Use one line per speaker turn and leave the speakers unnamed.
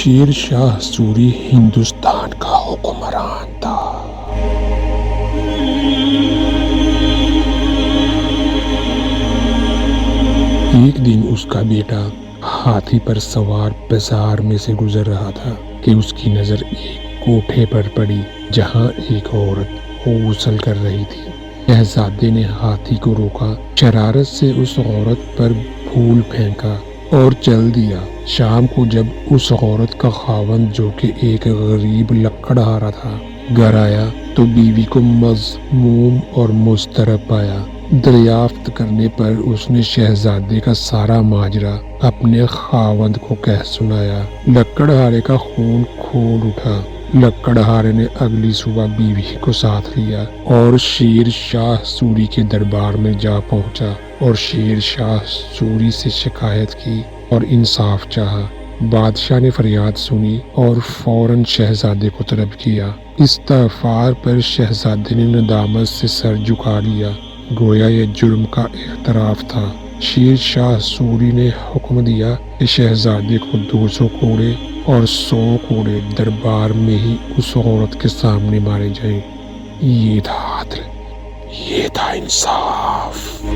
شیر شاہ سوری ہندوستان کا حکمران تھا۔ ایک دن اس کا بیٹا ہاتھی پر سوار بازار میں سے گزر رہا تھا کہ اس کی نظر ایک کوٹھے پر پڑی جہاں ایک عورت غسل کر رہی تھی۔ شہزادے نے ہاتھی کو روکا، شرارت سے اس عورت پر پھول پھینکا اور چل دیا۔ شام کو جب اس عورت کا خاوند جو کہ ایک غریب لکڑہارا تھا گھر آیا تو بیوی کو مذموم اور مضطرب پایا۔ دریافت کرنے پر اس نے شہزادے کا سارا ماجرا اپنے خاوند کو کہہ سنایا۔ لکڑہارے کا خون کھول اٹھا۔ لکڑہارے نے اگلی صبح بیوی کو ساتھ لیا اور شیر شاہ سوری کے دربار میں جا پہنچا اور شیر شاہ سوری سے شکایت کی اور انصاف چاہا۔ بادشاہ نے فریاد سنی اور فوراً شہزادے کو طلب کیا۔ استغفار پر شہزادے نے ندامت سے سر جھکا لیا، گویا یہ جرم کا اعتراف تھا۔ شیر شاہ سوری نے حکم دیا کہ شہزادے کو 200 کوڑے اور 100 کوڑے دربار میں ہی اس عورت کے سامنے مارے جائیں۔ یہ تھا عدل، یہ تھا انصاف۔